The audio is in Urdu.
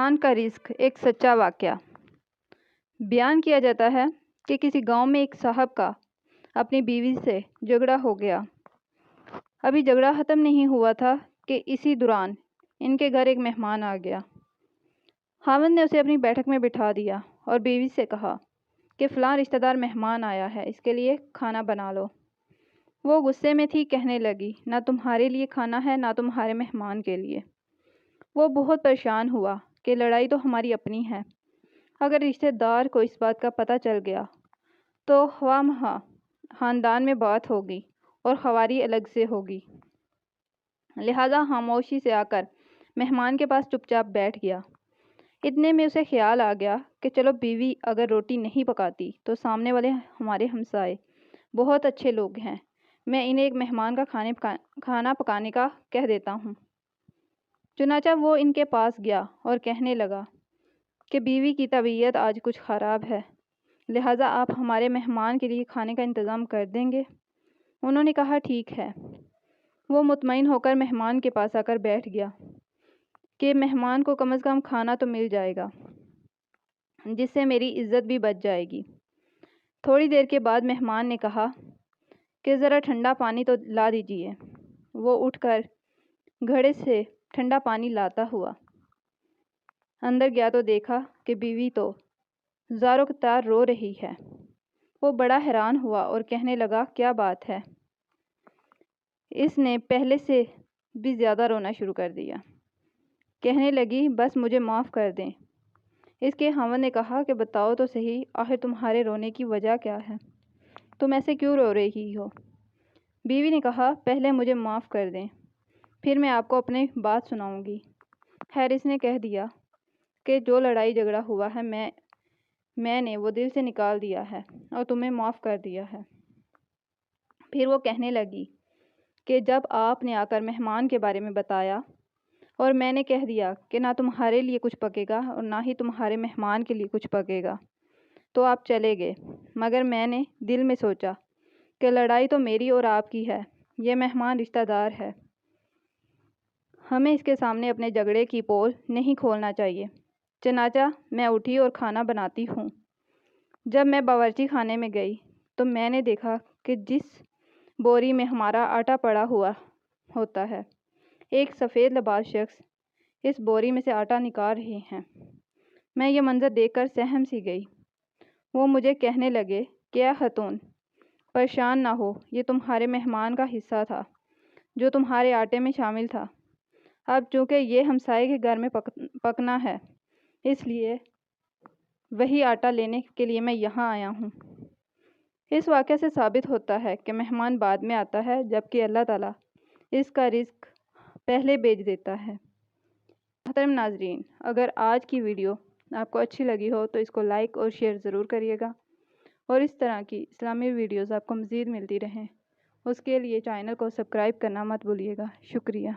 خان کا رزق ایک سچا واقعہ۔ بیان کیا جاتا ہے کہ کسی گاؤں میں ایک صاحب کا اپنی بیوی سے جھگڑا ہو گیا۔ ابھی جھگڑا ختم نہیں ہوا تھا کہ اسی دوران ان کے گھر ایک مہمان آ گیا۔ خاوند نے اسے اپنی بیٹھک میں بٹھا دیا اور بیوی سے کہا کہ فلاں رشتہ دار مہمان آیا ہے، اس کے لیے کھانا بنا لو۔ وہ غصے میں تھی، کہنے لگی، نہ تمہارے لیے کھانا ہے نہ تمہارے مہمان کے لیے۔ وہ بہت پریشان ہوا کہ لڑائی تو ہماری اپنی ہے، اگر رشتہ دار کو اس بات کا پتہ چل گیا تو خواہ مخواہ خاندان میں بات ہوگی اور خواری الگ سے ہوگی۔ لہذا خاموشی سے آ کر مہمان کے پاس چپ چاپ بیٹھ گیا۔ اتنے میں اسے خیال آ گیا کہ چلو بیوی اگر روٹی نہیں پکاتی تو سامنے والے ہمارے ہمسائے بہت اچھے لوگ ہیں، میں انہیں ایک مہمان کا کھانا پکانے کا کہہ دیتا ہوں۔ چنانچہ وہ ان کے پاس گیا اور کہنے لگا کہ بیوی کی طبیعت آج کچھ خراب ہے، لہٰذا آپ ہمارے مہمان کے لیے کھانے کا انتظام کر دیں گے؟ انہوں نے کہا ٹھیک ہے۔ وہ مطمئن ہو کر مہمان کے پاس آ کر بیٹھ گیا کہ مہمان کو کم از کم کھانا تو مل جائے گا، جس سے میری عزت بھی بچ جائے گی۔ تھوڑی دیر کے بعد مہمان نے کہا کہ ذرا ٹھنڈا پانی تو لا دیجیے۔ وہ اٹھ کر گھڑے سے ٹھنڈا پانی لاتا ہوا اندر گیا تو دیکھا کہ بیوی تو زاروں قطار رو رہی ہے۔ وہ بڑا حیران ہوا اور کہنے لگا کیا بات ہے؟ اس نے پہلے سے بھی زیادہ رونا شروع کر دیا۔ کہنے لگی بس مجھے معاف کر دیں۔ اس کے خاوند نے کہا کہ بتاؤ تو صحیح، آخر تمہارے رونے کی وجہ کیا ہے؟ تم ایسے کیوں رو رہی ہو؟ بیوی نے کہا پہلے مجھے معاف کر دیں، پھر میں آپ کو اپنی بات سناؤں گی۔ خیر، اس نے کہہ دیا کہ جو لڑائی جھگڑا ہوا ہے میں نے وہ دل سے نکال دیا ہے اور تمہیں معاف کر دیا ہے۔ پھر وہ کہنے لگی کہ جب آپ نے آ کر مہمان کے بارے میں بتایا اور میں نے کہہ دیا کہ نہ تمہارے لیے کچھ پکے گا اور نہ ہی تمہارے مہمان کے لیے کچھ پکے گا تو آپ چلے گئے، مگر میں نے دل میں سوچا کہ لڑائی تو میری اور آپ کی ہے، یہ مہمان رشتہ دار ہے، ہمیں اس کے سامنے اپنے جھگڑے کی پول نہیں کھولنا چاہیے۔ چنانچہ میں اٹھی اور کھانا بناتی ہوں۔ جب میں باورچی خانے میں گئی تو میں نے دیکھا کہ جس بوری میں ہمارا آٹا پڑا ہوا ہوتا ہے، ایک سفید لباس شخص اس بوری میں سے آٹا نکال رہے ہیں۔ میں یہ منظر دیکھ کر سہم سی گئی۔ وہ مجھے کہنے لگے کہ اے خاتون، پریشان نہ ہو، یہ تمہارے مہمان کا حصہ تھا جو تمہارے آٹے میں شامل تھا۔ اب چونکہ یہ ہمسائے کے گھر میں پکنا ہے، اس لیے وہی آٹا لینے کے لیے میں یہاں آیا ہوں۔ اس واقعے سے ثابت ہوتا ہے کہ مہمان بعد میں آتا ہے، جبکہ اللہ تعالیٰ اس کا رزق پہلے بھیج دیتا ہے۔ محترم ناظرین، اگر آج کی ویڈیو آپ کو اچھی لگی ہو تو اس کو لائک اور شیئر ضرور کریے گا، اور اس طرح کی اسلامی ویڈیوز آپ کو مزید ملتی رہیں اس کے لیے چینل کو سبسکرائب کرنا مت بھولیے گا۔ شکریہ۔